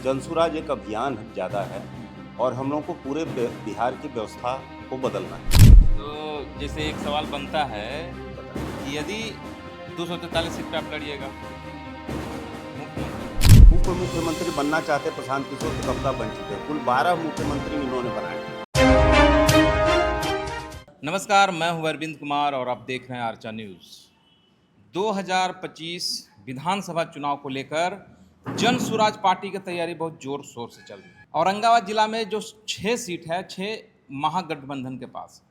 जनसुराज एक अभियान ज़्यादा है और हम लोगों को पूरे बिहार की व्यवस्था को बदलना है। तो जैसे एक सवाल बनता है कि यदि 243 सीट पे आप लड़िएगा मुख्यमंत्री, उप मुख्यमंत्री बनना चाहते प्रशांत किशोर तो कब का बन चुके हैं। कुल 12 मुख्यमंत्री इन्होंने बनाए। नमस्कार, मैं हूं अरविंद कुमार और आप देख रहे हैं आर्चा न्यूज़। 2025 विधानसभा चुनाव को लेकर जन सुराज पार्टी की तैयारी बहुत जोर शोर से चल रही है। औरंगाबाद जिला में जो 6 सीट है, 6 महागठबंधन के पास।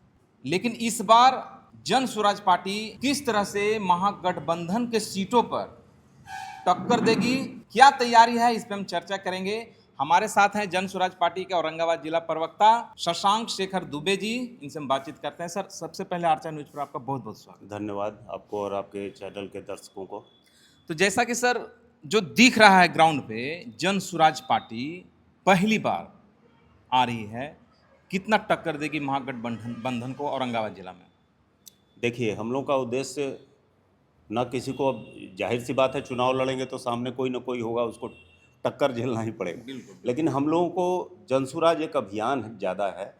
लेकिन इस बार जन सुराज पार्टी किस तरह से महागठबंधन के सीटों पर टक्कर देगी, क्या तैयारी है, इस पर हम चर्चा करेंगे। हमारे साथ हैं जन सुराज पार्टी के औरंगाबाद जिला प्रवक्ता शशांक शेखर दुबे जी। इनसे हम बातचीत करते हैं। सर, सबसे पहले आर्चा न्यूज पर आपका बहुत बहुत स्वागत। धन्यवाद आपको और आपके चैनल के दर्शकों को। तो जैसा कि सर जो दिख रहा है ग्राउंड पे, जन सुराज पार्टी पहली बार आ रही है, कितना टक्कर देगी महागठबंधन को औरंगाबाद जिला में? देखिए, हम लोग का उद्देश्य न किसी को, अब जाहिर सी बात है चुनाव लड़ेंगे तो सामने कोई ना कोई होगा, उसको टक्कर झेलना ही पड़ेगा। बिल्कुल। लेकिन हम लोगों को जनसुराज एक अभियान ज़्यादा है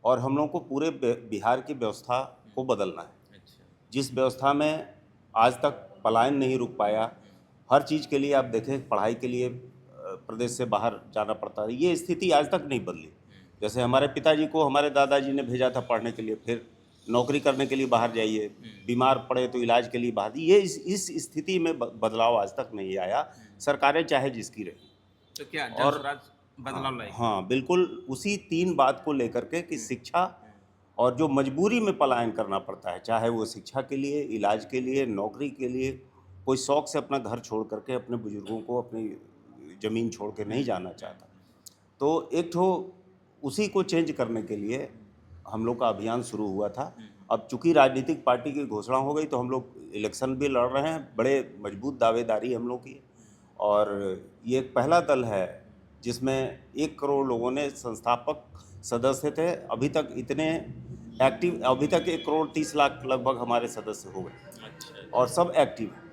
और हम लोगों को पूरे बिहार की व्यवस्था को बदलना है। अच्छा। जिस व्यवस्था में आज तक पलायन नहीं रुक पाया, हर चीज़ के लिए आप देखें, पढ़ाई के लिए प्रदेश से बाहर जाना पड़ता है, ये स्थिति आज तक नहीं बदली। जैसे हमारे पिताजी को हमारे दादाजी ने भेजा था पढ़ने के लिए, फिर नौकरी करने के लिए बाहर जाइए, बीमार पड़े तो इलाज के लिए बाहर, ये इस स्थिति में बदलाव आज तक नहीं आया, सरकारें चाहे जिसकी रही। तो क्या और जनसुराज बदलाव लाएगी? हाँ, बिल्कुल उसी 3 बात को लेकर के कि शिक्षा और जो मजबूरी में पलायन करना पड़ता है, चाहे वो शिक्षा के लिए, इलाज के लिए, नौकरी के लिए, कोई शौक से अपना घर छोड़ करके अपने बुजुर्गों को अपनी ज़मीन छोड़ के नहीं जाना चाहता। तो एक ठो उसी को चेंज करने के लिए हम लोग का अभियान शुरू हुआ था। अब चूंकि राजनीतिक पार्टी की घोषणा हो गई तो हम लोग इलेक्शन भी लड़ रहे हैं, बड़े मजबूत दावेदारी हम लोग की। और ये एक पहला दल है जिसमें 1 करोड़ लोगों ने संस्थापक सदस्य थे। अभी तक इतने एक्टिव, अभी तक 1 करोड़ 30 लाख लगभग हमारे सदस्य हो गए। अच्छा। और सब एक्टिव हैं।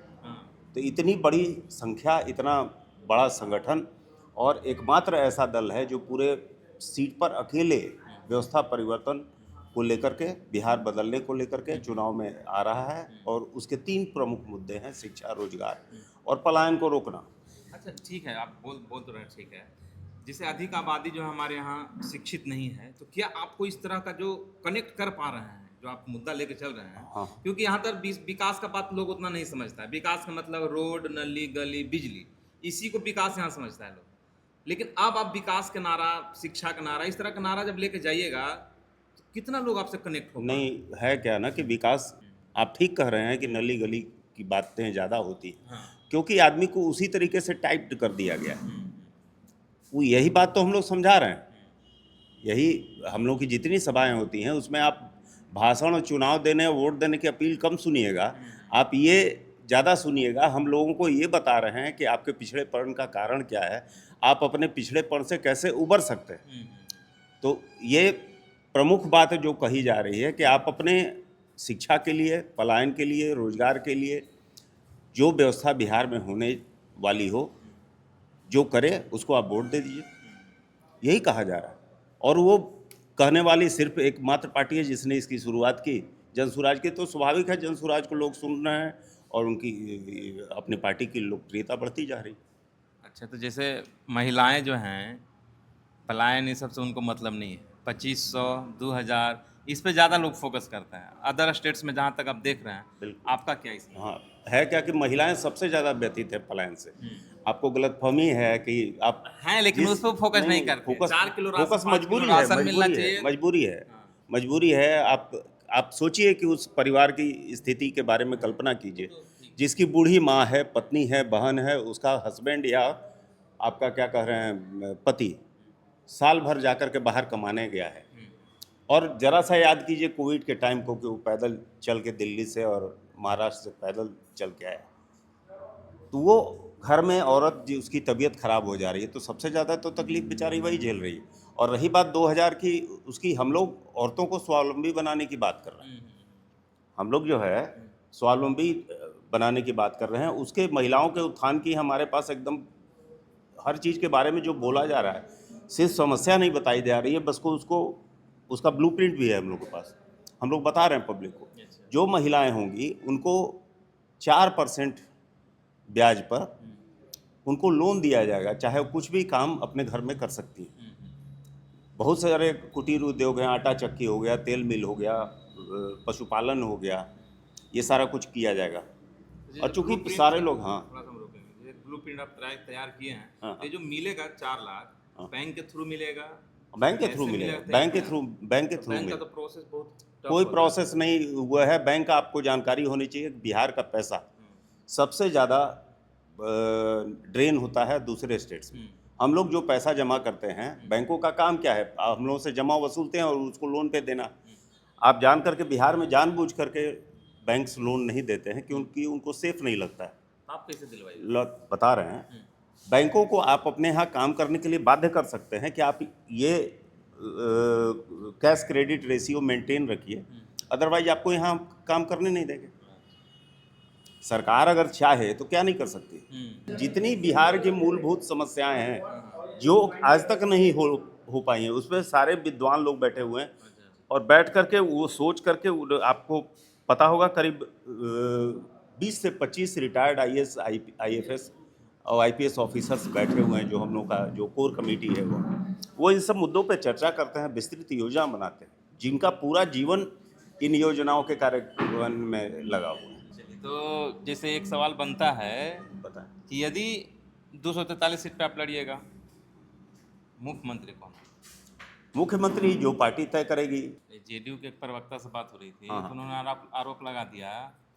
तो इतनी बड़ी संख्या, इतना बड़ा संगठन और एकमात्र ऐसा दल है जो पूरे सीट पर अकेले व्यवस्था परिवर्तन को लेकर के, बिहार बदलने को लेकर के चुनाव में आ रहा है। और उसके 3 प्रमुख मुद्दे हैं: शिक्षा, रोजगार और पलायन को रोकना। अच्छा, ठीक है, आप बोल तो रहे हैं, ठीक है। जैसे अधिक आबादी जो है हमारे यहाँ शिक्षित नहीं है, तो क्या आपको इस तरह का जो कनेक्ट कर पा रहे हैं, जो आप मुद्दा लेके चल रहे हैं? हाँ। क्योंकि यहाँ तक विकास का बात लोग उतना नहीं समझता है। विकास का मतलब रोड, नली, गली, बिजली, इसी को विकास यहाँ समझता है लोग। लेकिन अब आप विकास का नारा, शिक्षा का नारा, इस तरह का नारा जब लेके जाइएगा तो कितना लोग आपसे कनेक्ट होगा? नहीं है क्या ना कि विकास, आप ठीक कह रहे हैं कि नली गली की बातें ज़्यादा होती हैं। हाँ। क्योंकि आदमी को उसी तरीके से टाइप कर दिया गया है। वो यही बात तो हम लोग समझा रहे हैं। यही हम लोग की जितनी सभाएं होती हैं उसमें आप भाषण और चुनाव देने, वोट देने की अपील कम सुनिएगा, आप ये ज़्यादा सुनिएगा। हम लोगों को ये बता रहे हैं कि आपके पिछड़ेपन का कारण क्या है, आप अपने पिछड़ेपन से कैसे उबर सकते हैं। तो ये प्रमुख बात जो कही जा रही है कि आप अपने शिक्षा के लिए, पलायन के लिए, रोजगार के लिए जो व्यवस्था बिहार में होने वाली हो, जो करे उसको आप वोट दे दीजिए, यही कहा जा रहा है। और वो कहने वाली सिर्फ एकमात्र पार्टी है जिसने इसकी शुरुआत की, जनसुराज की। तो स्वाभाविक है जनसुराज को लोग सुन रहे हैं और उनकी अपनी पार्टी की लोकप्रियता बढ़ती जा रही। अच्छा, तो जैसे महिलाएं जो हैं, पलायन ये सब से उनको मतलब नहीं है। 2500, 2000, इस पे ज़्यादा लोग फोकस करते हैं। अदर स्टेट्स में जहाँ तक आप देख रहे हैं, बिल्कुल। आपका क्या इसमें? हाँ, है क्या कि महिलाएं सबसे ज़्यादा व्यथित है पलायन से। आपको गलतफहमी है कि आप हैं, लेकिन उस पर फोकस नहीं करते। Focus 4 kilo focus ration, 5 kilo मजबूरी है, राशन मिलना मजबूरी है, चाहिए। मजबूरी है, मजबूरी है। आप सोचिए कि उस परिवार की स्थिति के बारे में कल्पना कीजिए जिसकी बूढ़ी माँ है, पत्नी है, बहन है, उसका हस्बैंड या आपका क्या कह रहे हैं पति साल भर जाकर के बाहर कमाने गया है। और जरा सा याद कीजिए कोविड के टाइम को कि वो पैदल चल के दिल्ली से और महाराष्ट्र से पैदल चल के आया। तो वो घर में औरत जी, उसकी तबीयत खराब हो जा रही है, तो सबसे ज़्यादा तो तकलीफ बेचारी वही झेल रही है। और रही बात 2000 की, उसकी हम लोग औरतों को स्वावलंबी बनाने की बात कर रहे हैं। हम लोग जो है स्वावलंबी बनाने की बात कर रहे हैं, उसके महिलाओं के उत्थान की हमारे पास एकदम हर चीज़ के बारे में जो बोला जा रहा है, सिर्फ समस्या नहीं बताई जा रही है, बस को उसको उसका ब्लूप्रिंट भी है हम लोग के पास। हम लोग बता रहे हैं पब्लिक को, जो महिलाएं होंगी उनको 4% ब्याज पर उनको लोन दिया जाएगा, चाहे वो कुछ भी काम अपने घर में कर सकती हैं। बहुत सारे कुटीर उद्योग हैं, आटा चक्की हो गया, तेल मिल हो गया, पशुपालन हो गया, ये सारा कुछ किया जाएगा। और चूंकि सारे लोग, हाँ थोड़ा सा हम रोकेंगे, ये ब्लूप्रिंट आप तैयार किए हैं, हाँ, तो ये जो मिलेगा 4 लाख, बैंक के थ्रू मिलेगा, बैंक के थ्रू कैसे मिलेगा, मिलेगा? बैंक के थ्रू तो बैंक का मिलेगा। तो प्रोसेस बहुत tough कोई होता है। प्रोसेस नहीं हुआ है। बैंक का आपको जानकारी होनी चाहिए कि बिहार का पैसा सबसे ज़्यादा ड्रेन होता है दूसरे स्टेट्स में। हम लोग जो पैसा जमा करते हैं, बैंकों का काम क्या है, हम लोगों से जमा वसूलते हैं और उसको लोन पे देना। आप जान करके बिहार में जानबूझ करके बैंक्स लोन नहीं देते हैं क्योंकि उनको सेफ नहीं लगता है। आप कैसे दिलवाइए? बता रहे हैं, बैंकों को आप अपने यहाँ काम करने के लिए बाध्य कर सकते हैं कि आप ये कैश क्रेडिट रेशियो मेंटेन रखिए, अदरवाइज आपको यहाँ काम करने नहीं देंगे। सरकार अगर चाहे तो क्या नहीं कर सकती। जितनी बिहार की मूलभूत समस्याएं हैं जो आज तक नहीं हो पाई हैं, उसमें सारे विद्वान लोग बैठे हुए हैं और बैठ करके वो सोच करके आपको पता होगा करीब 20 से 25 रिटायर्ड IAS IFS और IPS ऑफिसर्स बैठे हुए हैं, जो हम लोग का जो कोर कमेटी है वो इन सब मुद्दों पे चर्चा करते हैं, विस्तृत योजना बनाते हैं, जिनका पूरा जीवन इन योजनाओं के कार्यान्वयन में लगा हुआ है। तो जैसे एक सवाल बनता है बताएं। कि यदि 243 सीट पे आप लड़िएगा, मुख्यमंत्री कौन? मुख्यमंत्री जो पार्टी तय करेगी। जेडीयू के एक प्रवक्ता से बात हो रही थी, हाँ, तो उन्होंने आरोप लगा दिया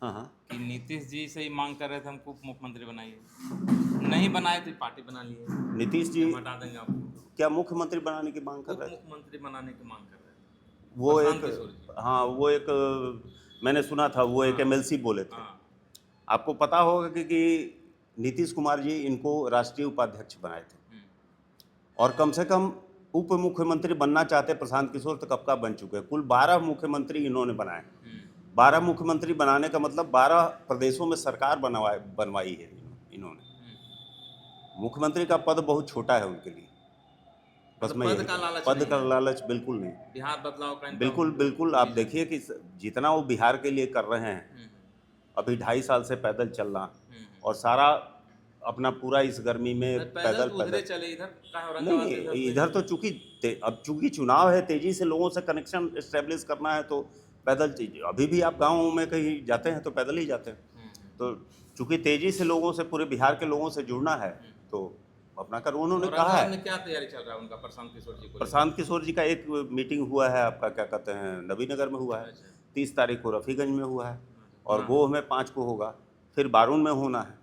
हाँ हाँ, कि नीतीश जी से ही मांग कर रहे थे हमको उप मुख्यमंत्री बनाइए, नहीं बनाए तो पार्टी बना लिए, नीतीश जी हम हटा देंगे आपको। क्या मुख्यमंत्री बनाने की मांग कर उप रहे थे? मुख्यमंत्री बनाने की मांग कर रहे थे। वो प्रशांत एक, किशोर जी। हाँ वो एक, मैंने सुना था वो एक MLC बोले थे। हाँ, आपको पता होगा कि नीतीश कुमार जी इनको राष्ट्रीय उपाध्यक्ष बनाए थे और कम से कम उप मुख्यमंत्री बनना चाहते प्रशांत किशोर तो कब का बन चुके हैं। कुल 12 मुख्यमंत्री इन्होंने बनाए। 12 मुख्यमंत्री बनाने का मतलब 12 प्रदेशों में सरकार बनवाई है इन्होंने। मुख्यमंत्री का पद बहुत छोटा है उनके लिए, बस तो मैं पद यही का लालच पद नहीं का है। लालच बिल्कुल नहीं। बिहार बदलाव का इनका बिल्कुल बिल्कुल, आप देखिए कि जितना वो बिहार के लिए कर रहे हैं, अभी 2.5 साल से पैदल चलना और सारा अपना पूरा इस गर्मी में पैदल तो उधरे पैदल चले, इधर कहाँ औरंगाबाद से नहीं, इधर तो अब चूंकि चुनाव है, तेजी से लोगों से कनेक्शन एस्टेब्लिश करना है, तो पैदल अभी भी आप गाँव में कहीं जाते हैं तो पैदल ही जाते हैं। तो चूंकि तेजी से लोगों से, पूरे बिहार के लोगों से जुड़ना है, तो अपना कर उन्होंने कहा औरंगाबाद है। में क्या तैयारी चल रहा है उनका प्रशांत किशोर जी को? प्रशांत किशोर जी का एक मीटिंग हुआ है, आपका क्या कहते हैं, नबीनगर में हुआ है, 30 तारीख को रफ़ीगंज में हुआ है और गोह में 5 को होगा, फिर बारून में होना है।